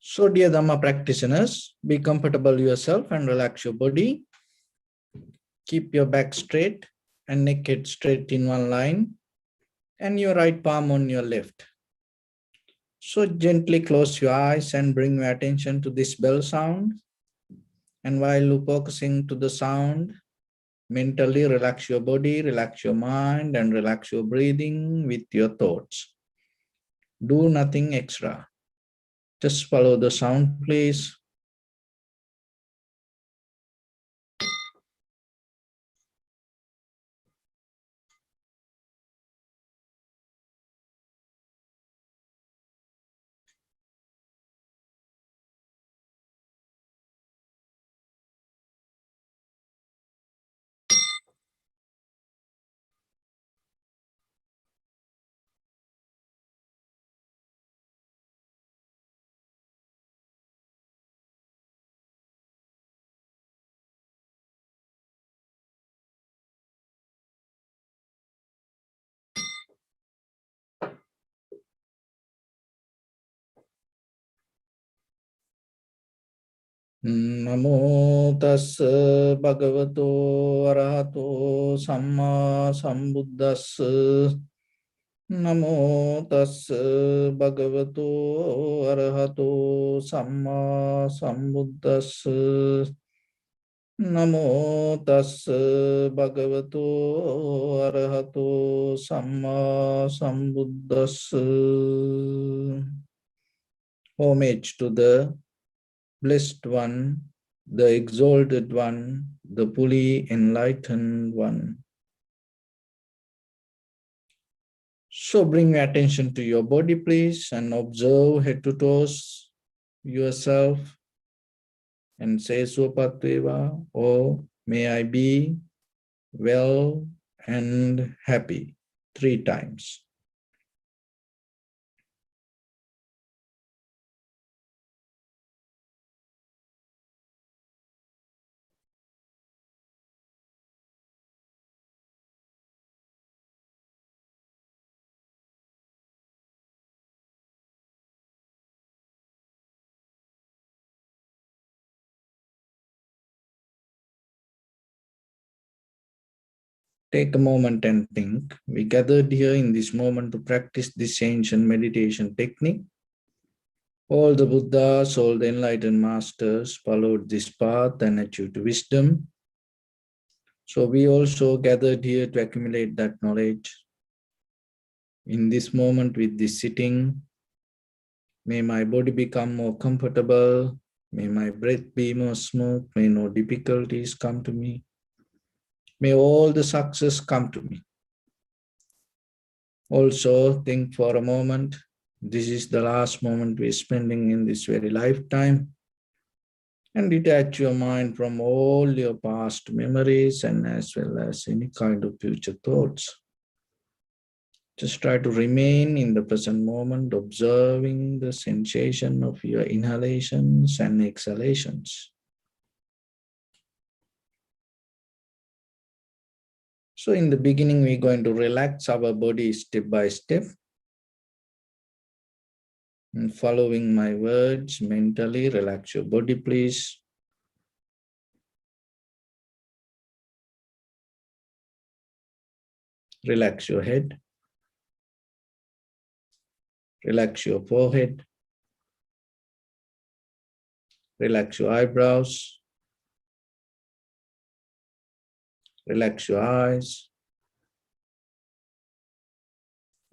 So, dear Dhamma practitioners, be comfortable yourself and relax your body. Keep your back straight and neck head straight in one line, and your right palm on your left. So, gently close your eyes and bring your attention to this bell sound. And while focusing to the sound, mentally relax your body, relax your mind, and relax your breathing with your thoughts. Do nothing extra. Just follow the sound, please. Namo tassa bhagavato arahato samma sambuddhassa. Namo tassa bhagavato arahato samma sambuddhassa. Namo tassa bhagavato arahato samma sambuddhassa. Homage to the Blessed One, the Exalted One, the fully enlightened One. So bring your attention to your body, please, and observe head to toes yourself and say Swapatveva, or may I be well and happy 3 times. Take a moment and think. We gathered here in this moment to practice this ancient meditation technique. All the Buddhas, all the enlightened masters followed this path and achieved wisdom. So we also gathered here to accumulate that knowledge. In this moment with this sitting, may my body become more comfortable. May my breath be more smooth. May no difficulties come to me. May all the success come to me. Also think for a moment, this is the last moment we're spending in this very lifetime. And detach your mind from all your past memories and as well as any kind of future thoughts. Just try to remain in the present moment, observing the sensation of your inhalations and exhalations. So in the beginning, we're going to relax our body step by step. And following my words mentally, relax your body, please. Relax your head. Relax your forehead. Relax your eyebrows. Relax your eyes.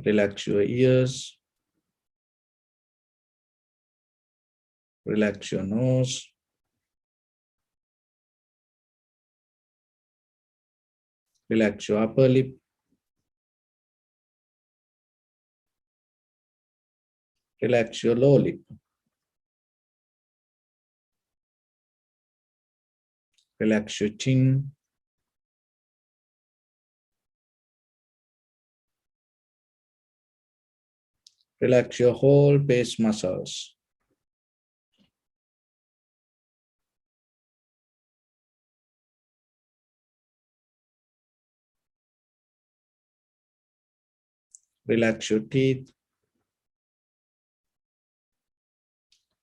Relax your ears. Relax your nose. Relax your upper lip. Relax your lower lip. Relax your chin. Relax your whole face muscles. Relax your teeth.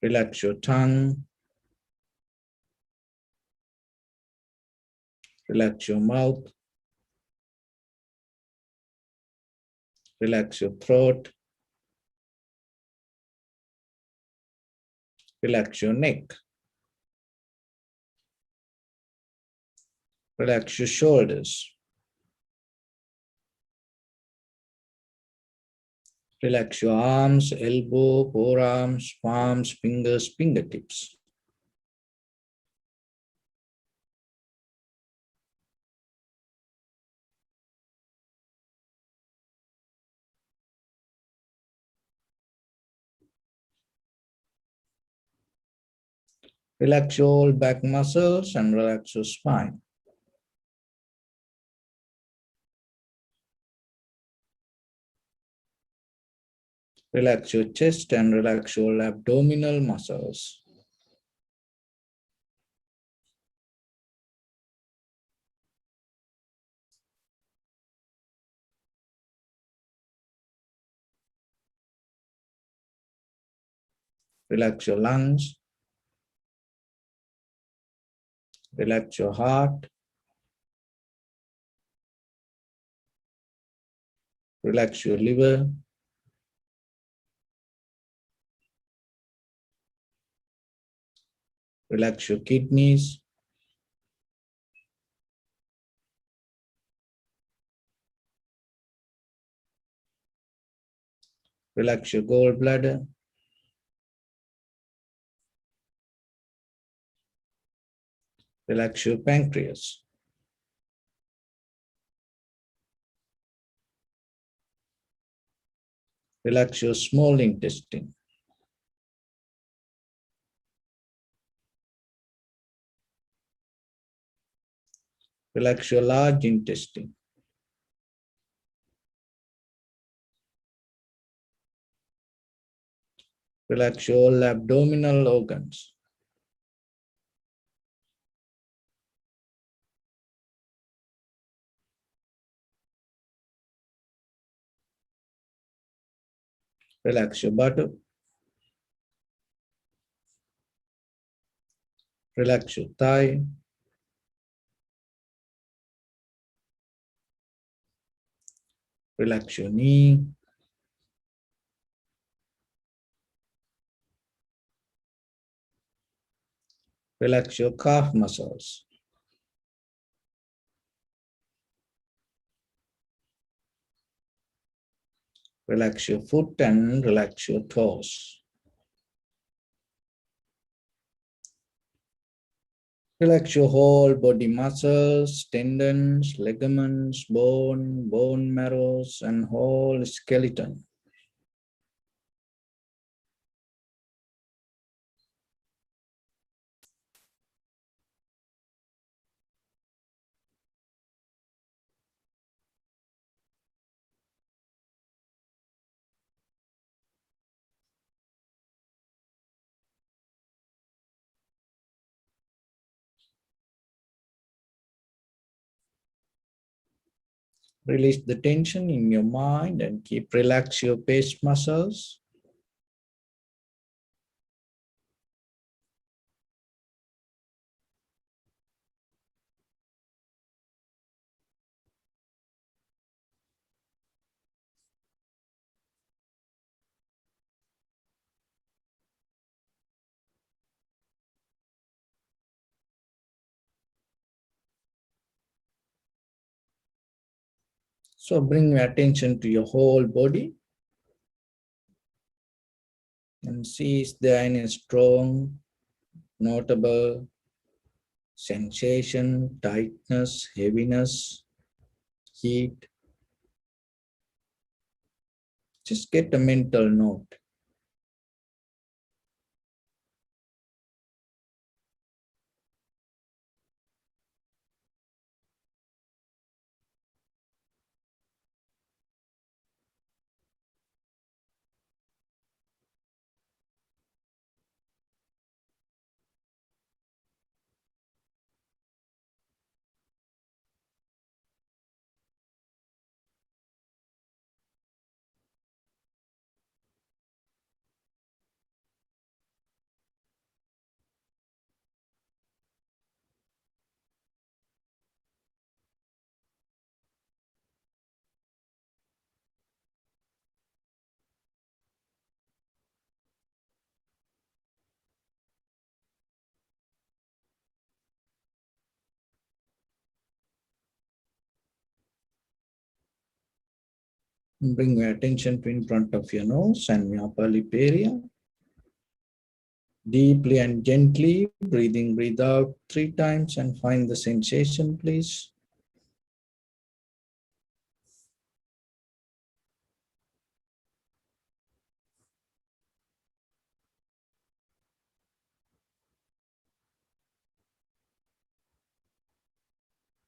Relax your tongue. Relax your mouth. Relax your throat. Relax your neck. Relax your shoulders. Relax your arms, elbow, forearms, palms, fingers, fingertips. Relax your whole back muscles and relax your spine. Relax your chest and relax your abdominal muscles. Relax your lungs. Relax your heart. Relax your liver. Relax your kidneys. Relax your gallbladder. Relax your pancreas. Relax your small intestine. Relax your large intestine. Relax your all abdominal organs. Relax your buttock. Relax your thigh. Relax your knee. Relax your calf muscles. Relax your foot and relax your toes. Relax your whole body muscles, tendons, ligaments, bone marrows, and whole skeleton. Release the tension in your mind and keep relax your face muscles. So bring your attention to your whole body and see is there any strong, notable sensation, tightness, heaviness, heat. Just get a mental note. Bring your attention to in front of your nose and your upper lip area. Deeply and gently, breathe out 3 times and find the sensation, please.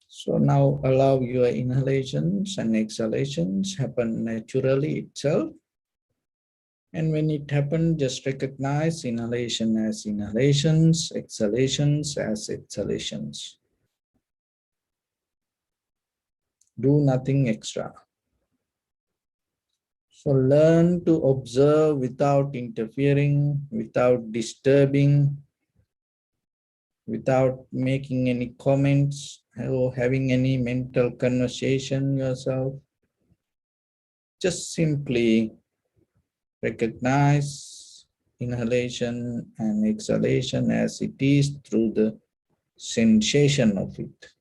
So now allow your inhalations and exhalations happen naturally itself. And when it happens, just recognize inhalation as inhalations, exhalations as exhalations. Do nothing extra. So learn to observe without interfering, without disturbing, without making any comments or having any mental conversation yourself. Just simply recognize inhalation and exhalation as it is through the sensation of it.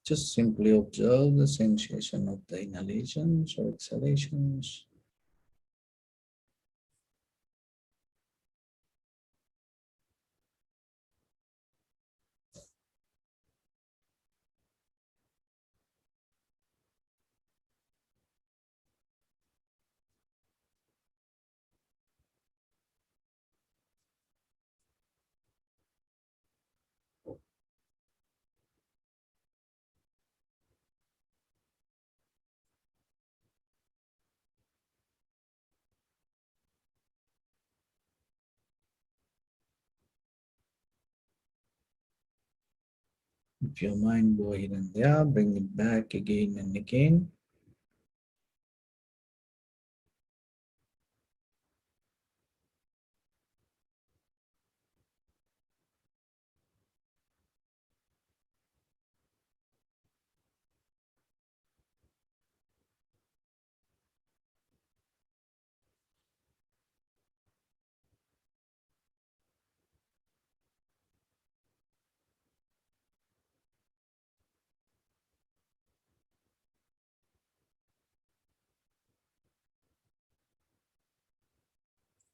Just simply observe the sensation of the inhalations or exhalations. If your mind go here and there, bring it back again and again.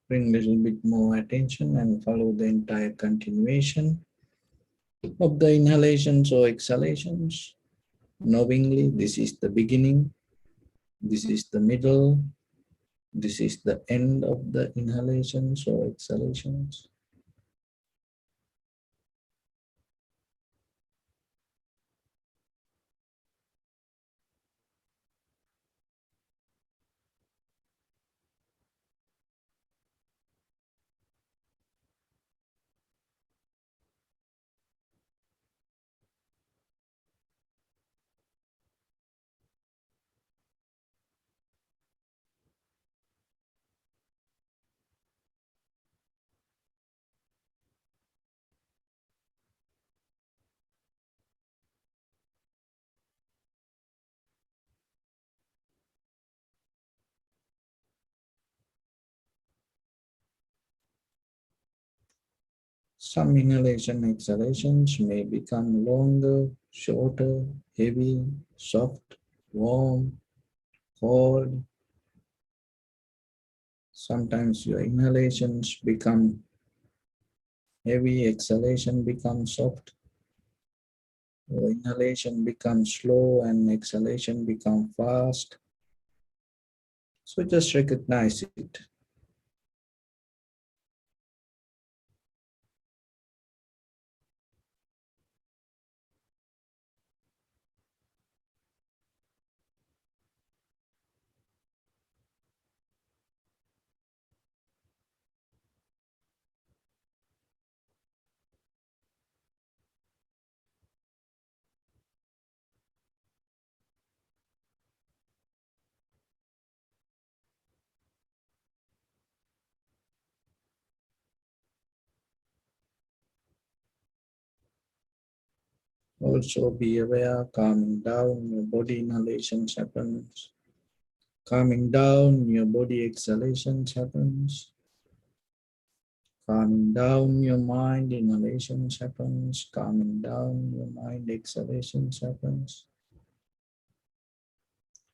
Bring a little bit more attention and follow the entire continuation of the inhalations or exhalations. Knowingly, this is the beginning, this is the middle, this is the end of the inhalations or exhalations. Some inhalation exhalations may become longer, shorter, heavy, soft, warm, cold. Sometimes your inhalations become heavy, exhalation becomes soft. Your inhalation becomes slow and exhalation becomes fast. So just recognize it. Also be aware, calming down, your body inhalations happens. Calming down, your body exhalations happens. Calming down your mind, inhalations happens. Calming down your mind, exhalations happens.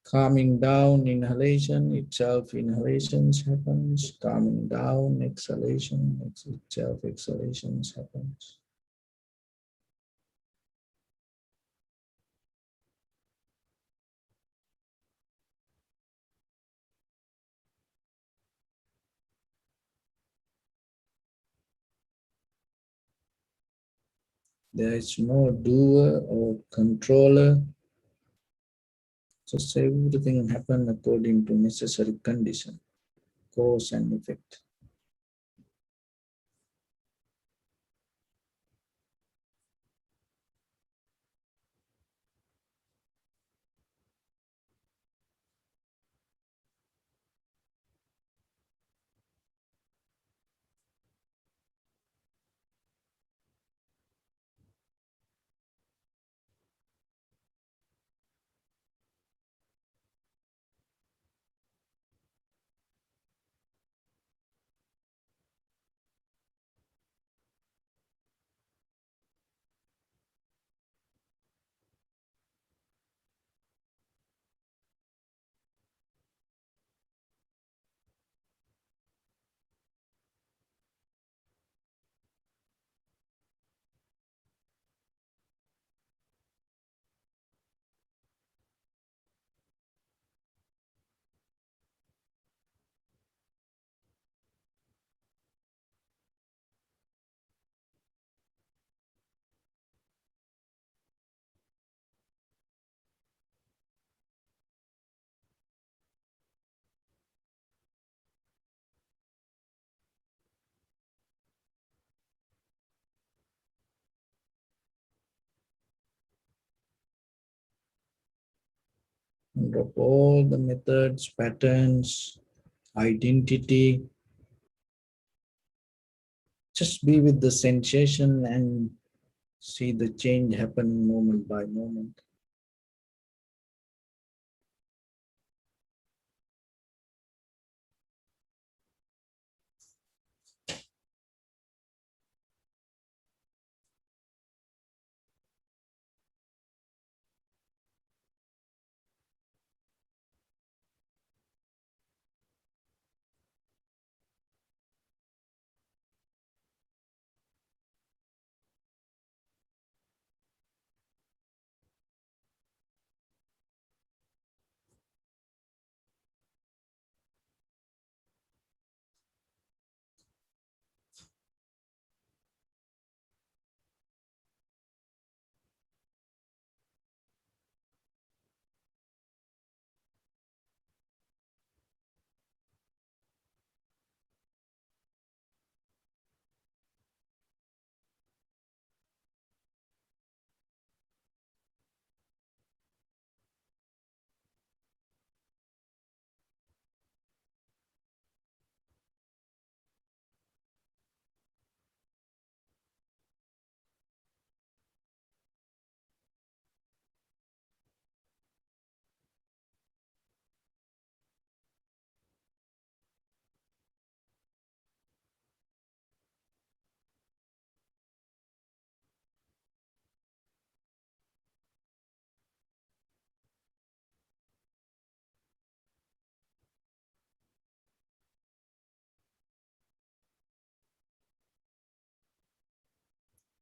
Calming down, inhalation itself, inhalations happens. Calming down, exhalation itself, exhalations happens. There is no doer or controller. Just everything happen according to necessary condition, cause and effect. And drop all the methods, patterns, identity. Just be with the sensation and see the change happen moment by moment.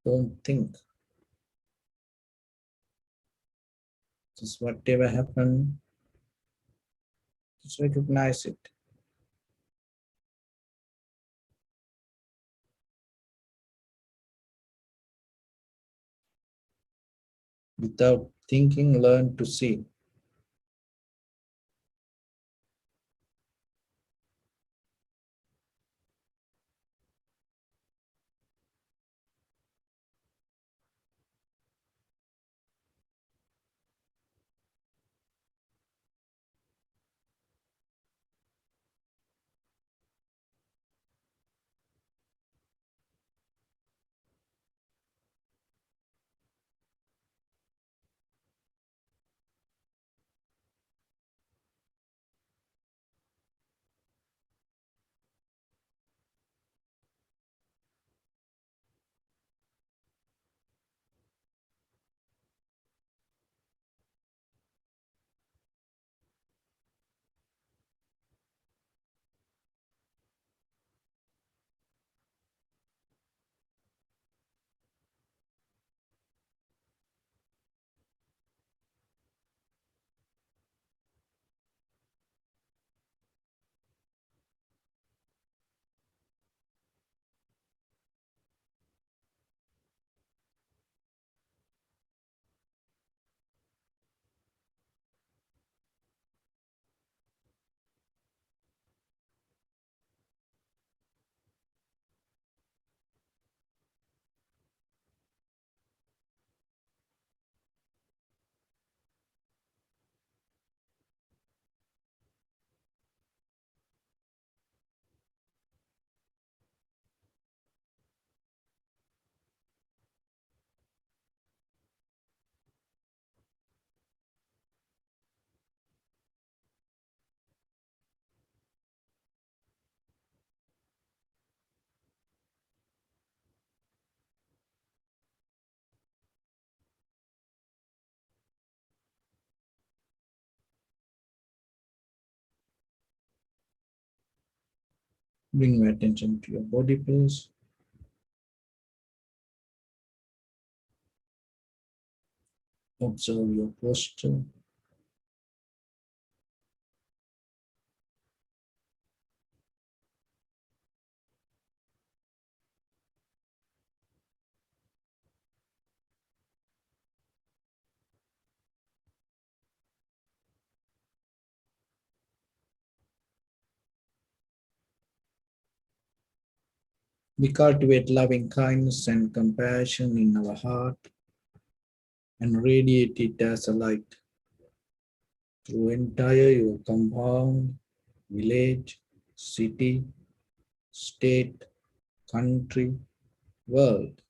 Don't think. Just whatever happened, just recognize it. Without thinking, learn to see. Bring your attention to your body, please. Observe your posture. We cultivate loving kindness and compassion in our heart and radiate it as a light through entire your compound, village, city, state, country, world,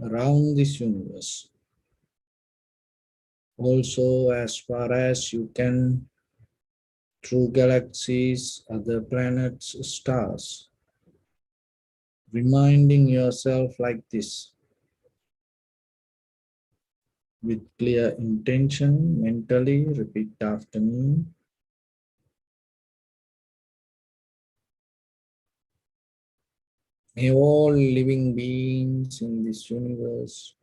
around this universe. Also, as far as you can, through galaxies, other planets, stars, reminding yourself like this with clear intention, mentally repeat after me. May all living beings in this universe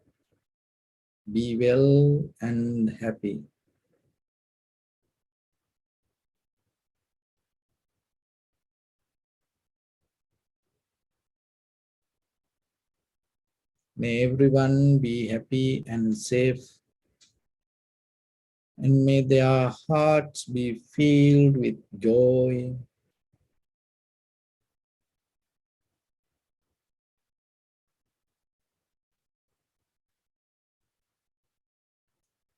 be well and happy. May everyone be happy and safe, and may their hearts be filled with joy.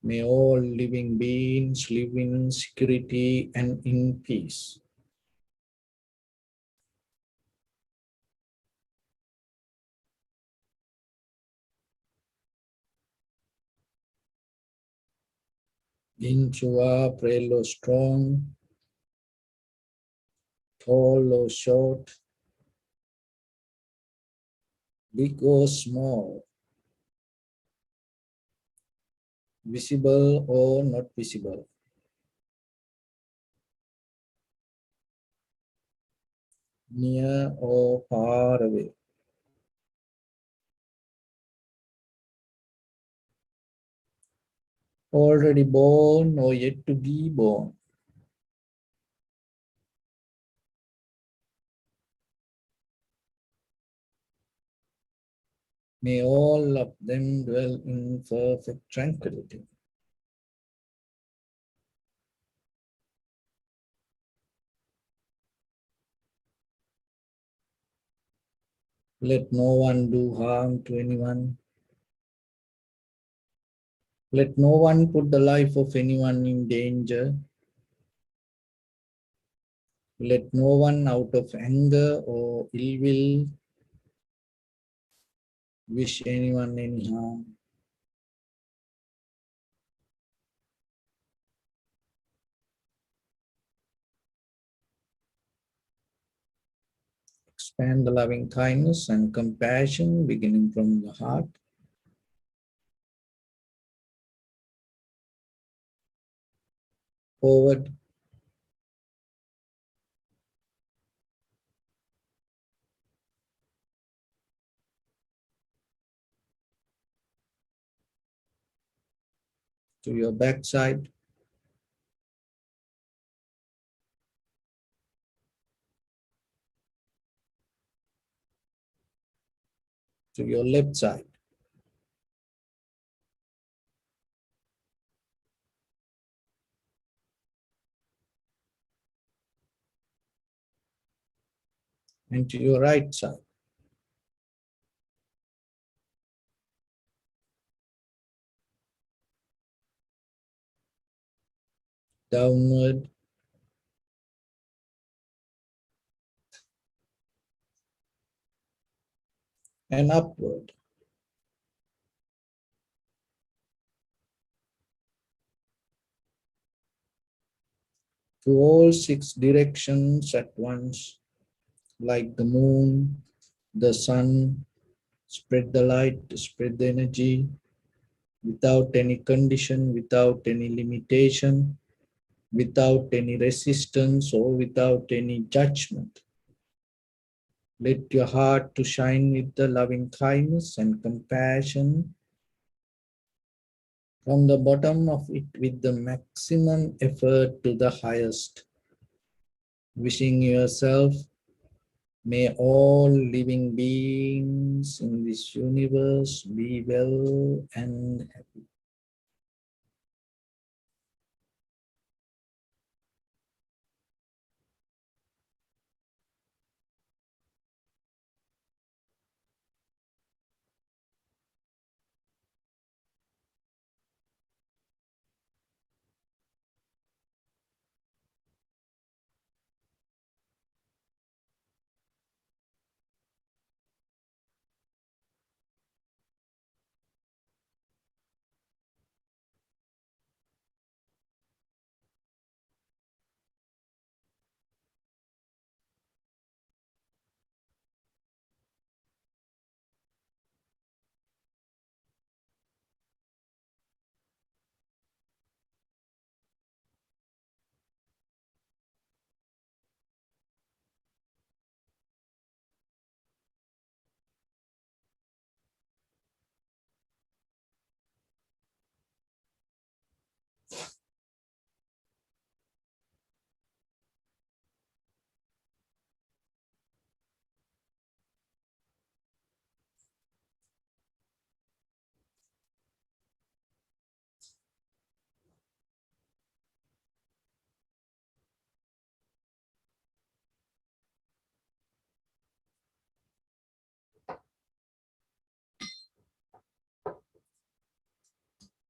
May all living beings live in security and in peace. Inchua, pray or strong, tall or short, big or small, visible or not visible, near or far away. already born or yet to be born. May all of them dwell in perfect tranquility. Let no one do harm to anyone. Let no one put the life of anyone in danger. Let no one out of anger or ill will wish anyone any harm. Expand the loving kindness and compassion beginning from the heart. Forward to your backside, to your left side, and to your right side. Downward and upward. To all six directions at once, like the moon, the sun, spread the light, spread the energy without any condition, without any limitation, without any resistance or without any judgment. Let your heart to shine with the loving kindness and compassion from the bottom of it with the maximum effort to the highest. Wishing yourself, may all living beings in this universe be well and happy.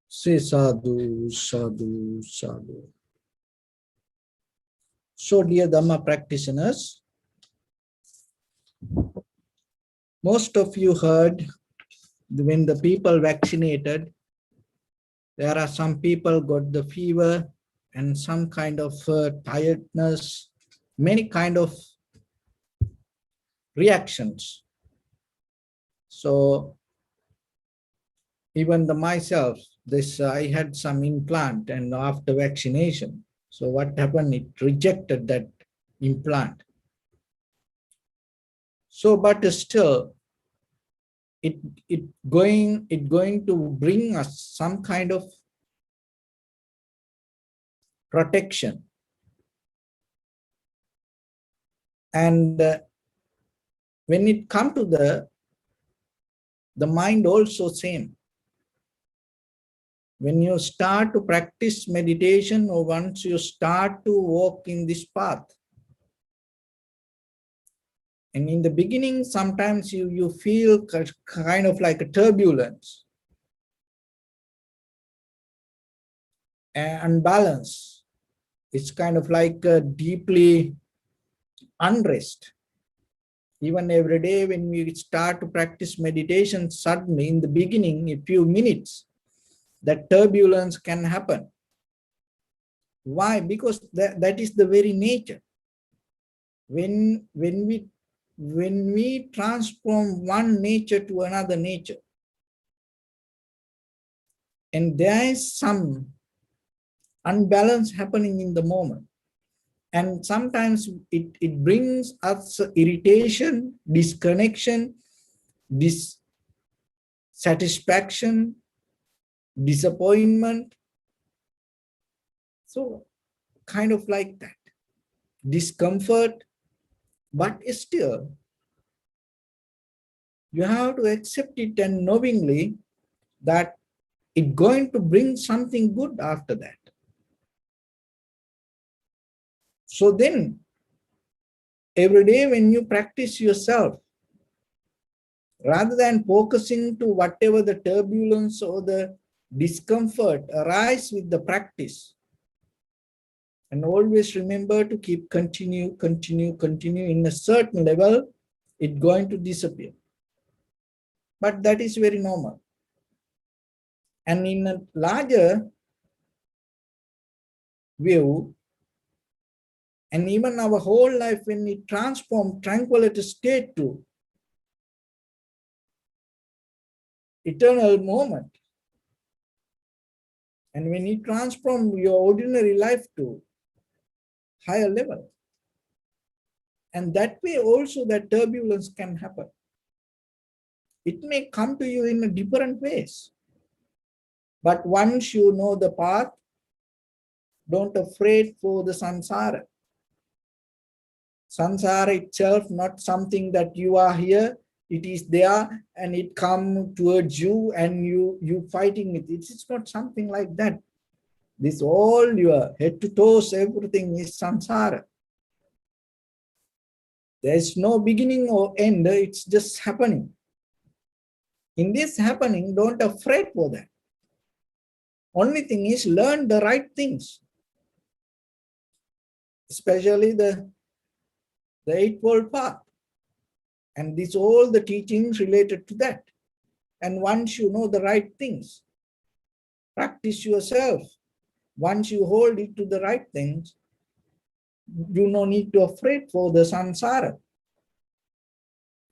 Say sadhu, sadhu, sadhu. So, dear Dhamma practitioners, most of you heard when the people vaccinated, there are some people got the fever and some kind of tiredness, many kind of reactions. So even the myself, this I had some implant and after vaccination. So what happened? It rejected that implant. So, but still, it going to bring us some kind of protection. And when it comes to the mind also same. When you start to practice meditation, or once you start to walk in this path, and in the beginning, sometimes you feel kind of like a turbulence, and unbalance. It's kind of like a deeply unrest. Even every day when we start to practice meditation, suddenly in the beginning, a few minutes, that turbulence can happen. Why? Because that is the very nature. When we transform one nature to another nature, and there is some unbalance happening in the moment, and sometimes it brings us irritation, disconnection, dissatisfaction, disappointment. So kind of like that, discomfort. But still, you have to accept it, and knowingly that it's going to bring something good after that. So then, every day when you practice yourself, rather than focusing to whatever the turbulence or the discomfort arise with the practice, and always remember to keep continue in a certain level, it's going to disappear. But that is very normal. And in a larger view, and even our whole life, when we transform tranquility state to eternal moment, and when you transform your ordinary life to higher level, and that way also that turbulence can happen. It may come to you in a different ways, but once you know the path, don't afraid for the samsara. Samsara itself, not something that you are here, it is there and it come towards you and you fighting it. It's not something like that. This all your head to toes, everything is samsara. There is no beginning or end, it's just happening. In this happening, don't afraid for that. Only thing is learn the right things, especially the Eightfold Path. And this all the teachings related to that. And once you know the right things, practice yourself. Once you hold it to the right things, you no need to afraid for the samsara.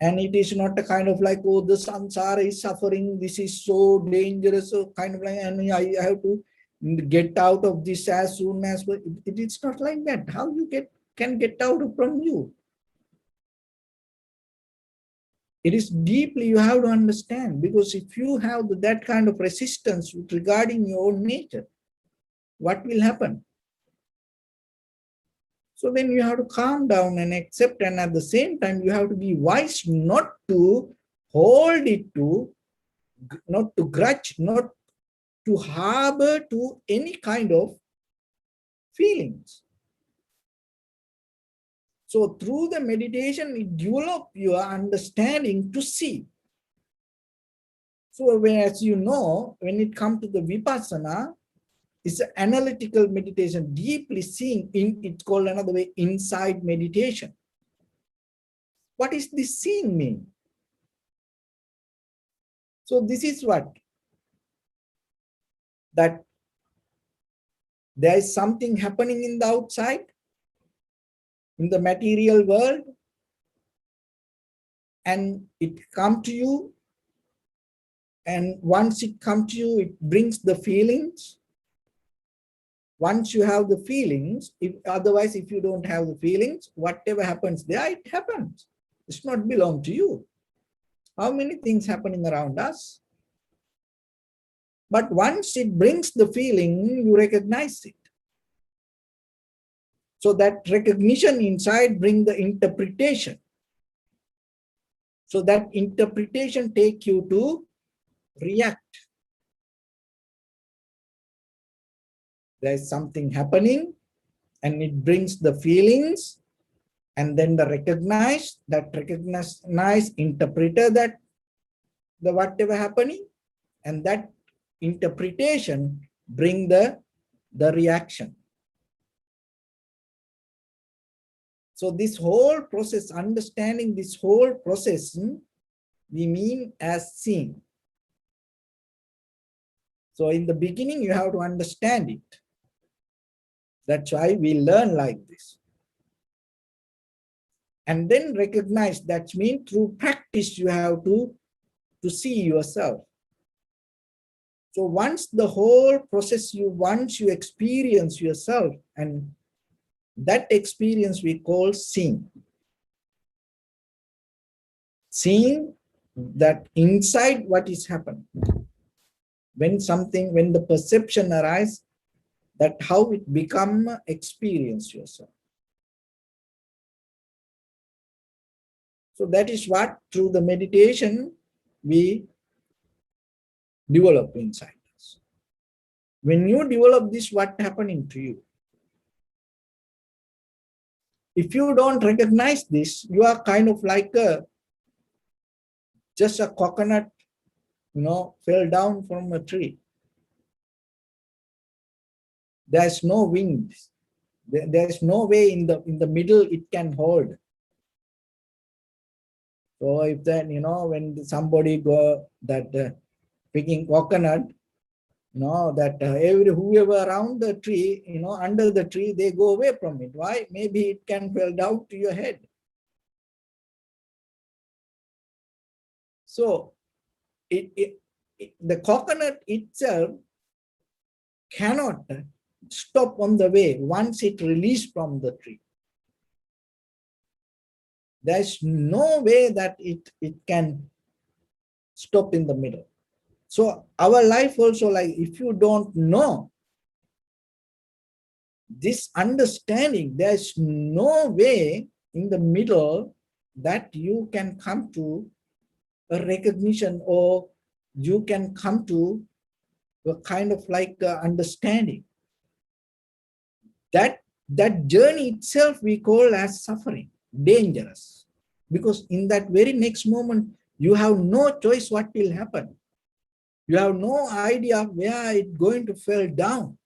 And it is not a kind of like, oh, the samsara is suffering, this is so dangerous, so kind of like, and I have to get out of this as soon as it is not like that. How you can get out from you? It is deeply you have to understand, because if you have that kind of resistance regarding your own nature, what will happen? So then you have to calm down and accept, and at the same time you have to be wise not to hold it to, not to grudge, not to harbor to any kind of feelings. So through the meditation, it develops your understanding to see. So when, as you know, when it comes to the vipassana, it's an analytical meditation, deeply seeing. It's called another way, inside meditation. What is this seeing mean? So this is what, that there is something happening in the outside, in the material world, and it comes to you, and once it comes to you, it brings the feelings. Once you have the feelings, otherwise if you don't have the feelings, whatever happens there, it happens. It's not belong to you. How many things happening around us? But once it brings the feeling, you recognize it. So that recognition inside brings the interpretation. So that interpretation take you to react. There's something happening and it brings the feelings, and then the recognize interpreter that the whatever happening, and that interpretation bring the reaction. So this whole process, understanding this whole process, we mean as seeing. So in the beginning, you have to understand it. That's why we learn like this. And then recognize, that means through practice, you have to see yourself. So once the whole process, once you experience yourself, and that experience we call seeing. Seeing that inside what is happening. When the perception arises, that how it become experience yourself. So that is what through the meditation we develop inside us. When you develop this, what happening to you? If you don't recognize this, you are kind of like just a coconut, fell down from a tree. There's no wind. There's no way in the middle it can hold. So if then, when somebody go that picking coconut, that whoever around the tree, under the tree, they go away from it. Why? Maybe it can fall down to your head. So the coconut itself cannot stop on the way once it released from the tree. There's no way that it can stop in the middle. So our life also, like, if you don't know this understanding, there's no way in the middle that you can come to a recognition, or you can come to a kind of like understanding. That journey itself we call as suffering, dangerous, because in that very next moment you have no choice what will happen. You have no idea where it's going to fall down.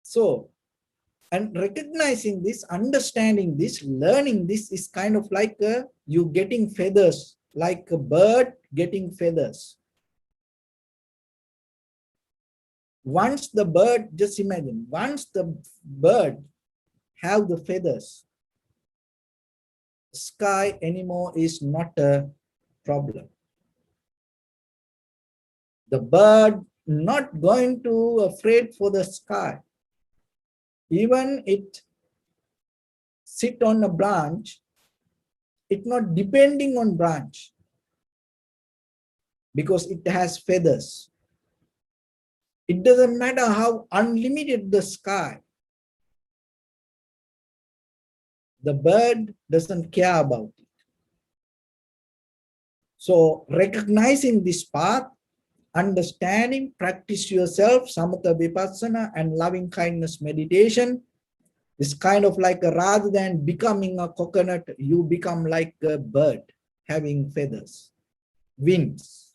So, and recognizing this, understanding this, learning this is kind of like you getting feathers, like a bird getting feathers. Once the bird, just imagine, once the bird have the feathers, sky anymore is not a problem. The bird not going to afraid for the sky. Even it sit on a branch, it not depending on branch because it has feathers. It doesn't matter how unlimited the sky. The bird doesn't care about it. So recognizing this path, understanding, practice yourself, samatha vipassana and loving kindness meditation is kind of like rather than becoming a coconut, you become like a bird having feathers, wings.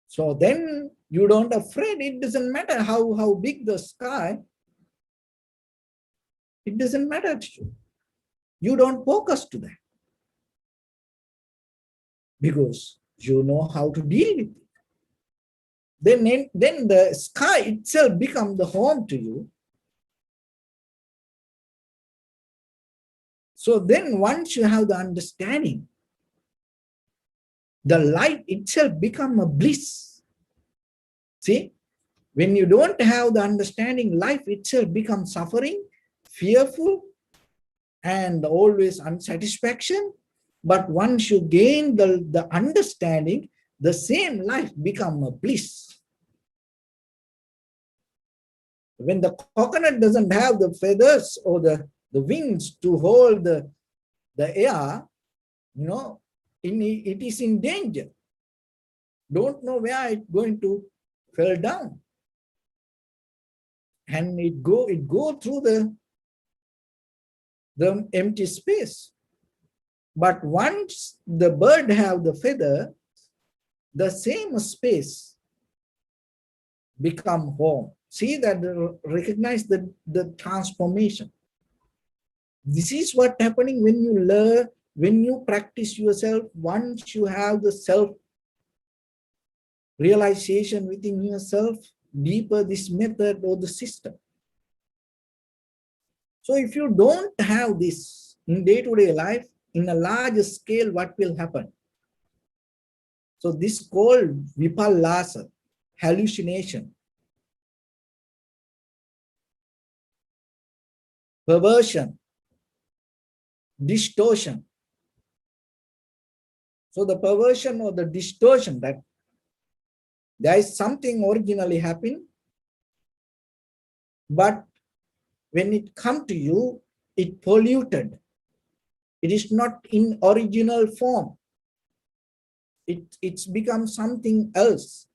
So then you don't afraid, it doesn't matter how big the sky, it doesn't matter to you. You don't focus to that because you know how to deal with it. Then the sky itself becomes the home to you. So then once you have the understanding, the light itself becomes a bliss. See, when you don't have the understanding, life itself becomes suffering, fearful, and always unsatisfaction. But once you gain the understanding, the same life become a bliss. When the coconut doesn't have the feathers or the wings to hold the air, it is in danger. Don't know where it's going to fall down. And it go through the empty space. But once the bird have the feather, the same space become home. See that, recognize the transformation. This is what happening when you learn, when you practice yourself. Once you have the self realization within yourself, deeper this method or the system. So if you don't have this in day-to-day life, in a larger scale, what will happen? So this is called vipallasa, hallucination, perversion, distortion. So the perversion or the distortion, that there is something originally happened, but when it come to you, it polluted. It is not in original form. It's become something else.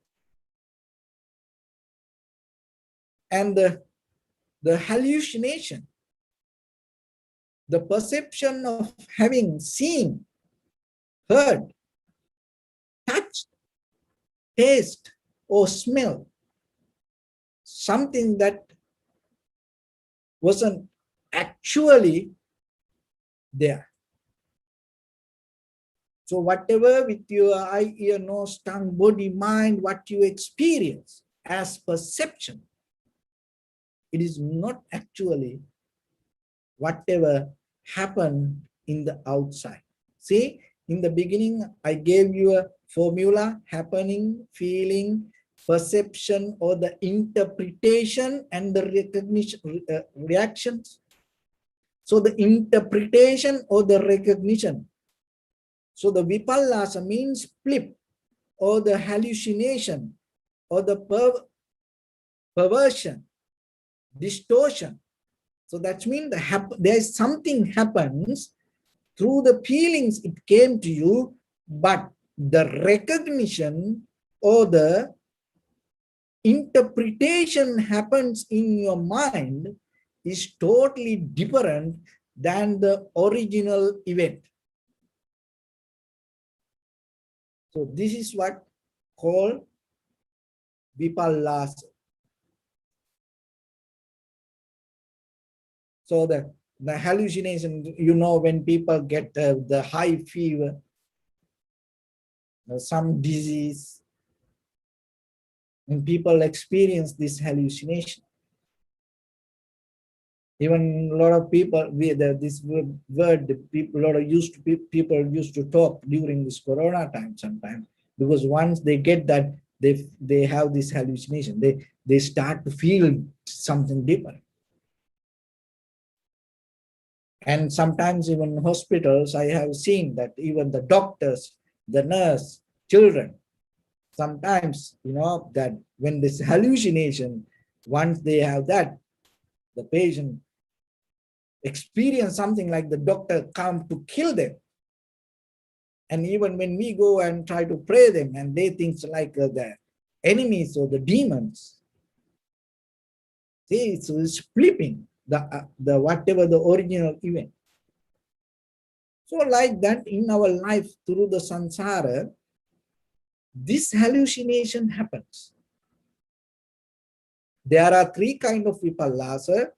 And the hallucination, the perception of having seen, heard, touched, taste, or smell something that wasn't actually there. So whatever with your eye, ear, nose, tongue, body, mind, what you experience as perception, it is not actually whatever happened in the outside. See, in the beginning, I gave you a formula: happening, feeling, perception, or the interpretation, and the recognition, reactions. So the interpretation or the recognition. So the vipallasa means flip, or the hallucination, or the perversion, distortion. So that means there is something happens through the feelings it came to you, but the recognition or the interpretation happens in your mind is totally different than the original event. So this is what called vipallasa. So the hallucination, when people get the high fever, some disease, and people experience this hallucination. Even a lot of people, this word, people used to talk during this corona time sometimes, because once they get that, they have this hallucination, they start to feel something different. And sometimes even in hospitals, I have seen that even the doctors, the nurse, children, sometimes, that when this hallucination, once they have that, the patient experience something like the doctor come to kill them. And even when we go and try to pray them, and they think like the enemies or the demons, see, so it's flipping the whatever the original event. So like that in our life through the samsara, this hallucination happens. There are three kinds of vipallasa.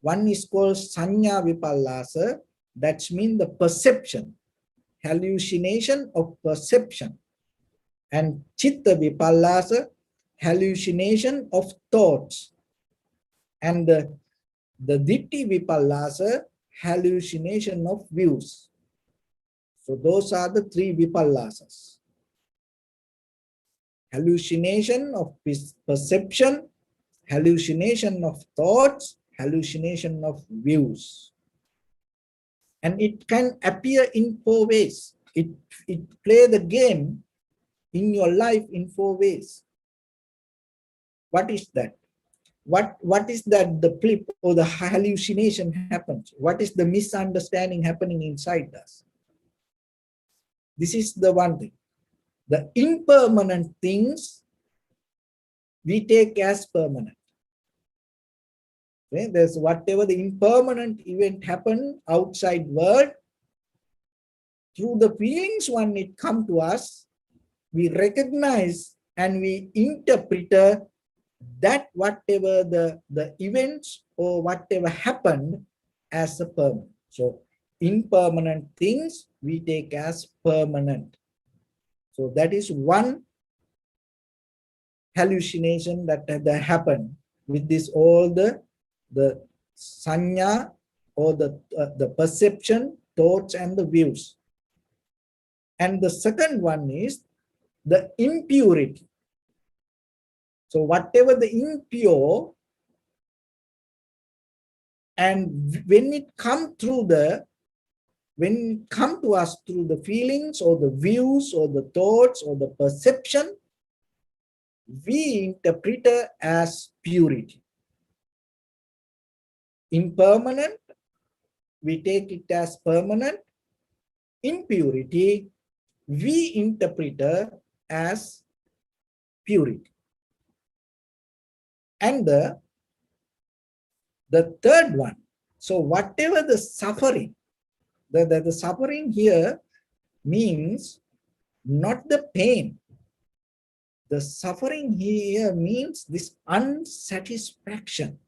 One is called sanya vipallasa. That means the perception, hallucination of perception. And chitta vipallasa, hallucination of thoughts. And the ditti vipallasa, hallucination of views. So those are the three vipallasas. Hallucination of perception, hallucination of thoughts, hallucination of views. And it can appear in four ways. It play the game in your life in 4 ways. What is that? What is that the flip or the hallucination happens? What is the misunderstanding happening inside us? This is the one thing. The impermanent things we take as permanent. Okay? There's whatever the impermanent event happen outside world, through the feelings when it come to us, we recognize and we interpret that whatever the events or whatever happened as a permanent. So impermanent things we take as permanent. So that is one hallucination that happened with this all the sanya or the perception, thoughts and the views. And the second one is the impurity. So whatever the impure, and when it come to us through the feelings or the views or the thoughts or the perception, we interpret it as purity. Impermanent, we take it as permanent. Impurity, we interpret it as purity. And the third one, so whatever the suffering, the suffering here means not the pain. The suffering here means this unsatisfaction,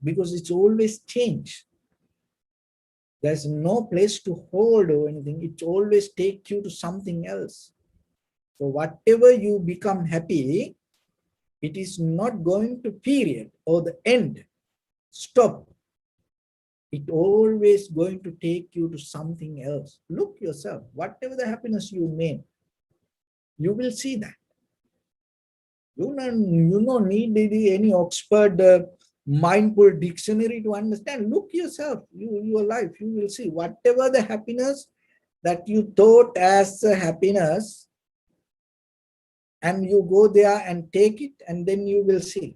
because it's always change. There's no place to hold or anything. It always takes you to something else. So whatever you become happy, it is not going to period or the end, stop. It always going to take you to something else. Look yourself, whatever the happiness you made, you will see that. You don't need any Oxford mindful dictionary to understand. Look yourself, your life, you will see whatever the happiness that you thought as a happiness, and you go there and take it, and then you will see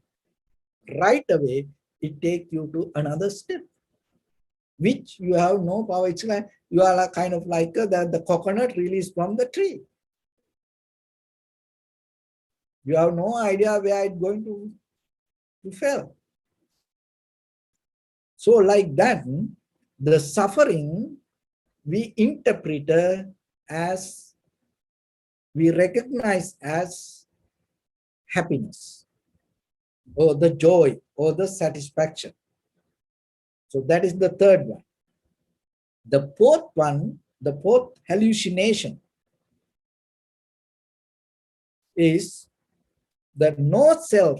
right away it takes you to another step, which you have no power. It's like you are kind of like the coconut released from the tree. You have no idea where it's going to fail. So like that, the suffering we interpret as, we recognize as happiness or the joy or the satisfaction. So that is the third one. The fourth one, the fourth hallucination is that no self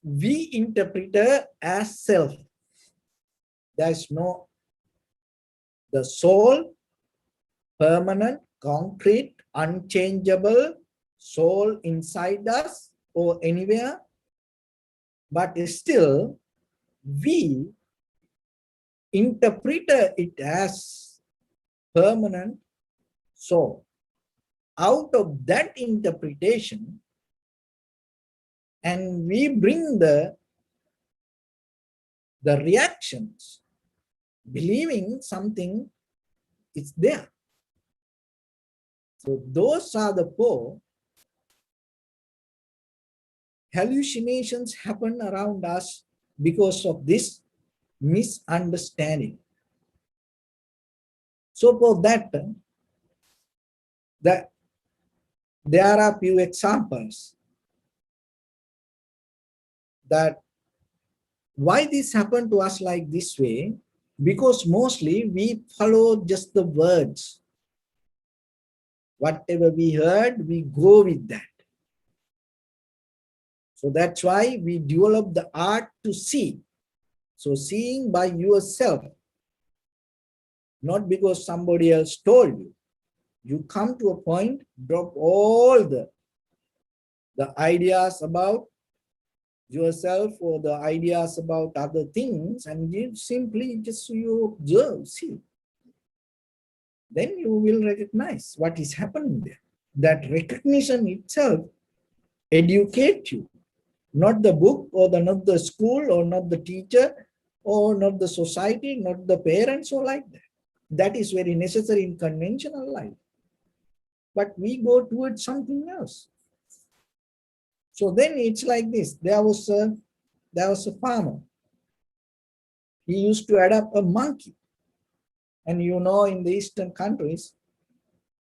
we interpret as self. There is no, the soul, permanent, concrete, unchangeable soul inside us or anywhere, but still we interpret it as permanent soul. Out of that interpretation, and we bring the reactions, believing something is there. So those are the four hallucinations happen around us because of this misunderstanding. So for that, there are few examples that why this happened to us like this way, because mostly we follow just the words. Whatever we heard, we go with that. So that's why we develop the art to see. So seeing by yourself, not because somebody else told you. You come to a point, drop all the ideas about yourself or the ideas about other things, and you simply just you observe, see. then you will recognize what is happening there. That recognition itself educates you, not the book or not the school or not the teacher or not the society, not the parents or like that. That is very necessary in conventional life. But we go towards something else. So then it's like this. There was a farmer. He used to adopt a monkey. And in the Eastern countries,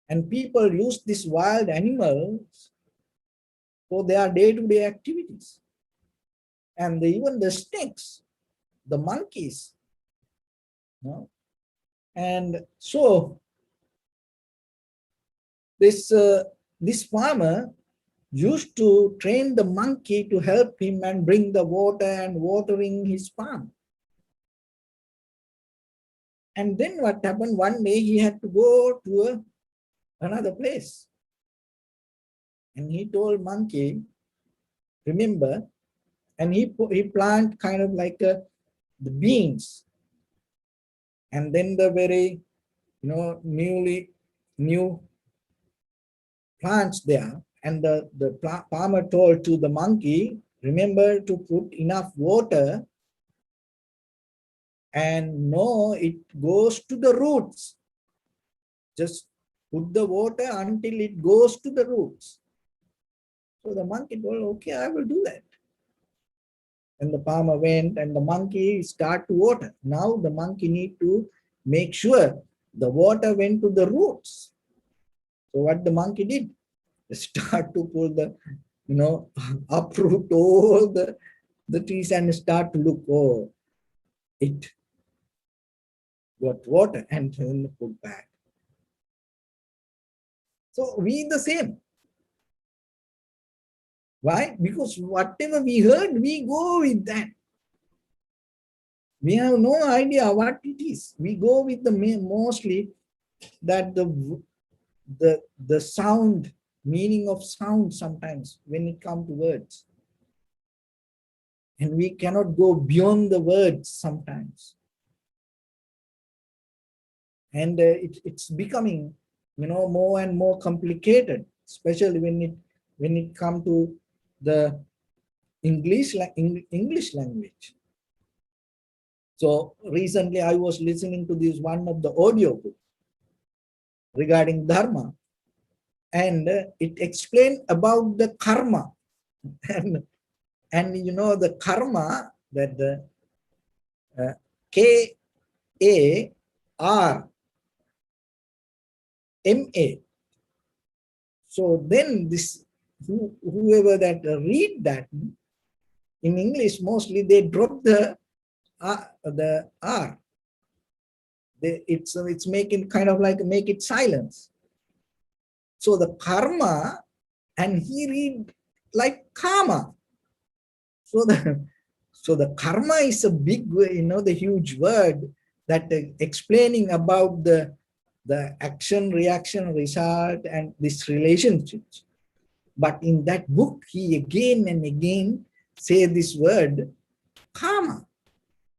and people use these wild animals for their day-to-day activities. And even the snakes, the monkeys. And so this farmer used to train the monkey to help him and bring the water and watering his farm. And then what happened, one day he had to go to another place. And he told monkey, remember, and he planted kind of like the beans. And then the very, new plants there. And the farmer told to the monkey, remember to put enough water and no, it goes to the roots. Just put the water until it goes to the roots. So the monkey told, okay, I will do that. And the farmer went and the monkey started to water. Now the monkey need to make sure the water went to the roots. So what the monkey did, start to pull the, uproot all the trees and start to look, oh, it got water and then put back. So we the same. Why? Because whatever we heard, we go with that. We have no idea what it is. We go with the mostly that the sound, meaning of sound sometimes when it comes to words. And we cannot go beyond the words sometimes. And it's becoming, more and more complicated, especially when it comes to the English language. So recently I was listening to this one of the audio book regarding Dharma, and it explained about the karma. and the karma, that the K-A-R-M-A. So then this whoever that read that in English, mostly they drop the R. It's making kind of like make it silence. So the karma, and he read like karma. So the karma is a big, the huge word that explaining about the action, reaction, result, and this relationships. But in that book, he again and again say this word, karma.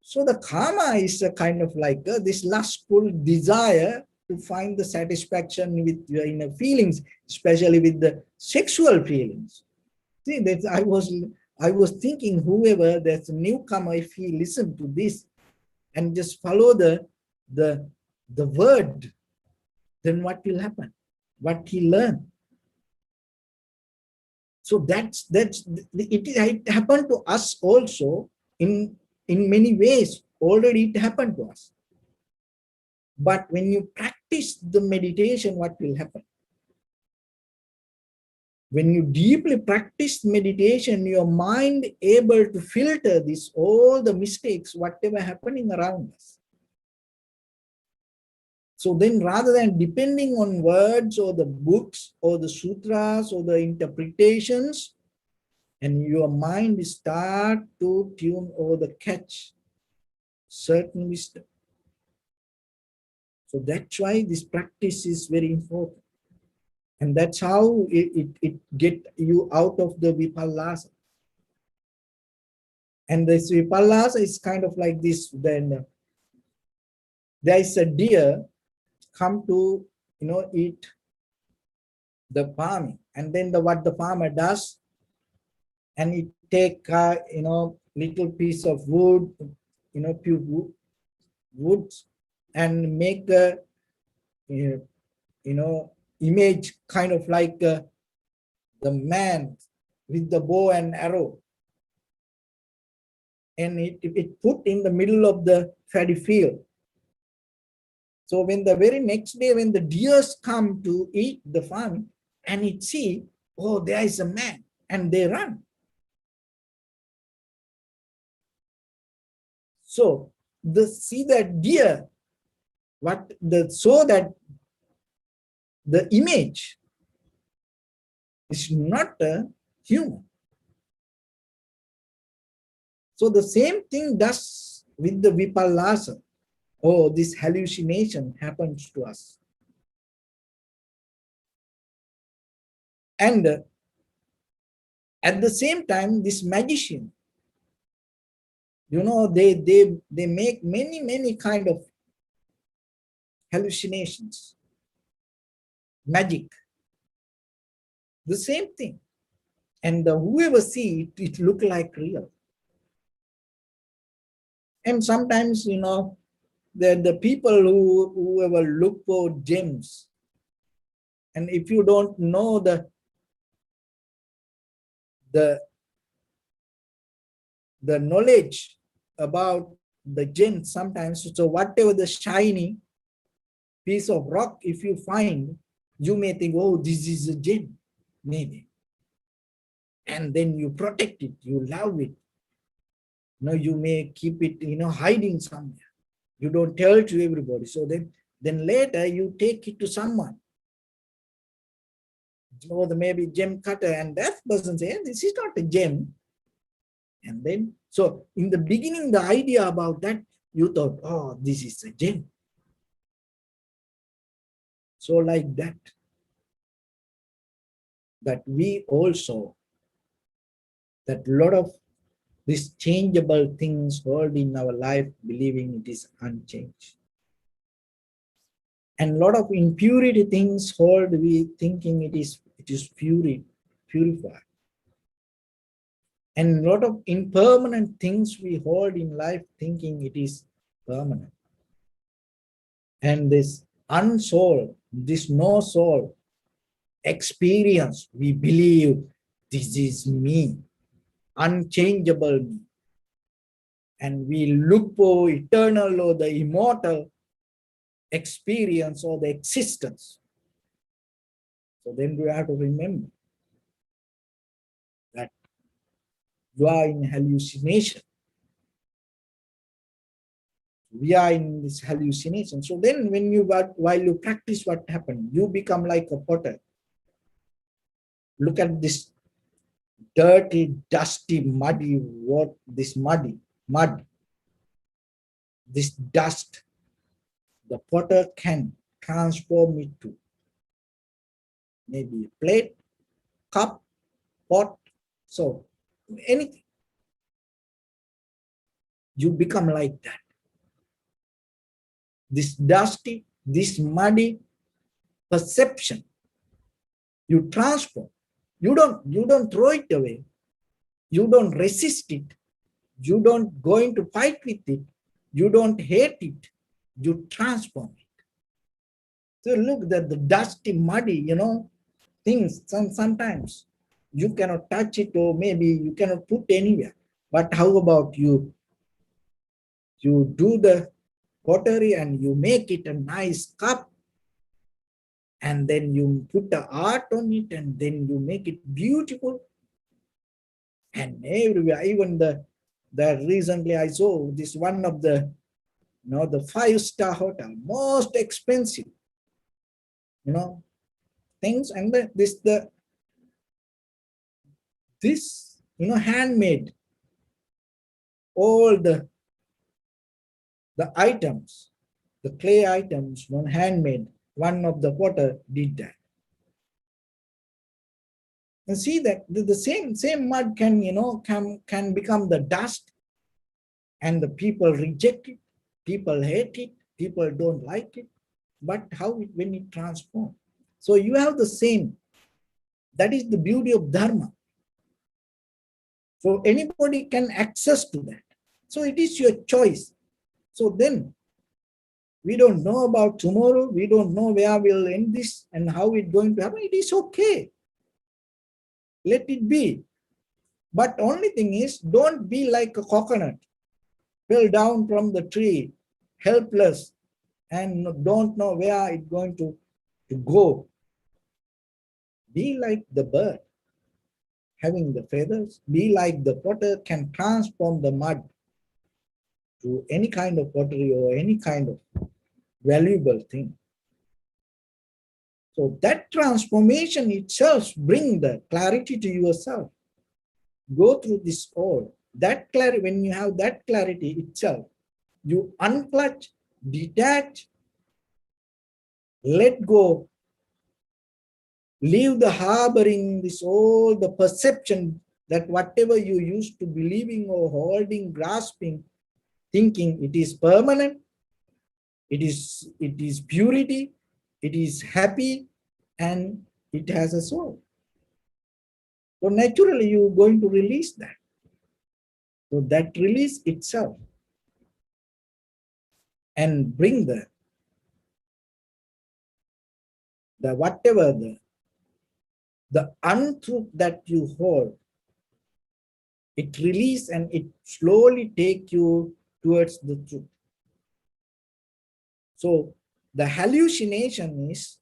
So the karma is a kind of like this lustful desire to find the satisfaction with your inner feelings, especially with the sexual feelings. See, that I was thinking, whoever that's a newcomer, if he listen to this and just follow the word, then what will happen? What he learn? So it happened to us also in many ways. Already it happened to us. But when you practice the meditation, what will happen? When you deeply practice meditation, your mind able to filter this, all the mistakes, whatever happening around us. So then rather than depending on words or the books or the sutras or the interpretations, and your mind start to tune or the catch certain wisdom. So that's why this practice is very important. And that's how it get you out of the vipallasa. And this vipallasa is kind of like this. Then there is a deer come to, eat the farming, and then what the farmer does, and it take, little piece of wood, few woods, and make a, image kind of like the man with the bow and arrow, and it put in the middle of the paddy field. So when the very next day, when the deers come to eat the farm, and it see, oh, there is a man, and they run. So see that deer, so that the image is not a human. So the same thing does with the vipallasa. Oh, this hallucination happens to us. And at the same time, this magician, they make many kind of hallucinations, magic, the same thing. And whoever see it, it look like real. And sometimes, the people whoever look for gems, and if you don't know the knowledge about the gems, sometimes, so whatever the shiny piece of rock, if you find, you may think, oh, this is a gem, maybe. And then you protect it, you love it. You may keep it, hiding somewhere. You don't tell it to everybody. So then later you take it to someone. Or maybe gem cutter, and that person says, this is not a gem. And then, so in the beginning, the idea about that, you thought, oh, this is a gem. So like that we also, that lot of these changeable things hold in our life, believing it is unchanged. And lot of impurity things hold, we thinking it is purified. And a lot of impermanent things we hold in life, thinking it is permanent. And this unsoul, this no soul experience, we believe this is me, unchangeable me. And we look for eternal or the immortal experience or the existence. So then we have to remember that you are in hallucination. We are in this hallucination. So then while you practice, what happened? You become like a potter. Look at this dirty, dusty, muddy, mud, this dust. The potter can transform it to maybe a plate, cup, pot, so anything. You become like that. This dusty, this muddy perception, you transform. You don't throw it away. You don't resist it. You don't going to fight with it. You don't hate it. You transform it. So look at the dusty, muddy, things. Sometimes you cannot touch it, or maybe you cannot put anywhere. But how about you do the pottery and you make it a nice cup, and then you put the art on it, and then you make it beautiful. And everywhere, even the recently I saw this one of the the 5-star hotel, most expensive things, and this handmade, all the items, the clay items, one handmade, one of the potter did that. And see that the same mud can become the dust, and the people reject it, people hate it, people don't like it. but when it transforms. So you have the same. That is the beauty of Dharma. So anybody can access to that. So it is your choice. So then we don't know about tomorrow. We don't know where we'll end this and how it's going to happen. It is okay. Let it be. But only thing is, don't be like a coconut, fell down from the tree, helpless, and don't know where it's going to go. Be like the bird, having the feathers. Be like the potter, can transform the mud to any kind of pottery or any kind of valuable thing. So that transformation itself bring the clarity to yourself. Go through this all. That clarity, when you have that clarity itself, you unclutch, detach, let go, leave the harboring, this all the perception that whatever you used to believing or holding, grasping, thinking it is permanent, it is purity, it is happy, and it has a soul. So naturally you're going to release that. So that release itself and bring the whatever the untruth that you hold, it release and it slowly take you towards the truth. So the hallucination is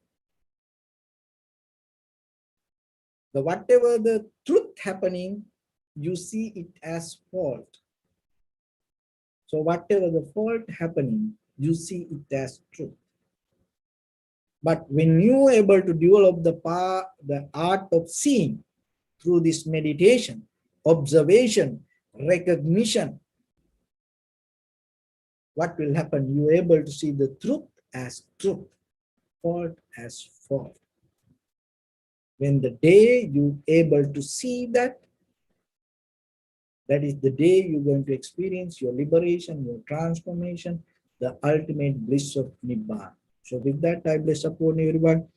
the whatever the truth happening, you see it as fault. So whatever the fault happening, you see it as truth. But when you are able to develop the art of seeing through this meditation, observation, recognition, what will happen? You are able to see the truth as truth, fault as fault. When the day you are able to see that, that is the day you're going to experience your liberation, your transformation, the ultimate bliss of Nibbana. So with that, I bless upon everyone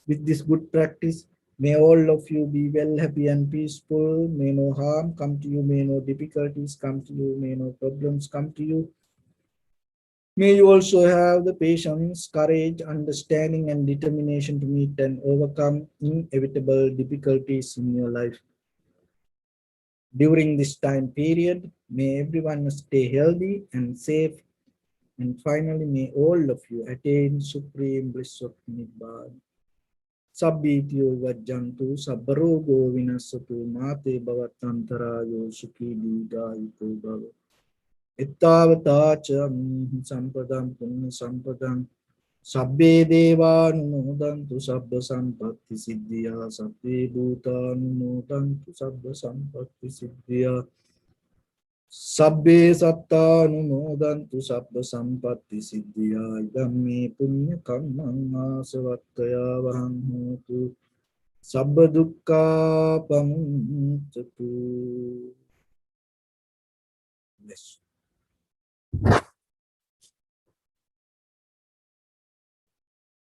with this good practice. May all of you be well, happy and peaceful. May no harm come to you. May no difficulties come to you. May no problems come to you. May you also have the patience, courage, understanding, and determination to meet and overcome inevitable difficulties in your life. During this time period, may everyone stay healthy and safe. And finally, may all of you attain supreme bliss of Nibbana. Sabbityo vajjantu sabbarogo vinasatu mate bhavatantarayo sukhi dīgāyito bhava. Ittavata sampadam punya sampadam sabbe devanumodantu sabba sampatti siddhya sabbe bhutanumodantu sabba sampatti siddhya sabbe sattanumodantu sabba sampatti siddhya idamme punya kammang asavattaya vaham hotu sabba dukkha pamuncatu. Yes.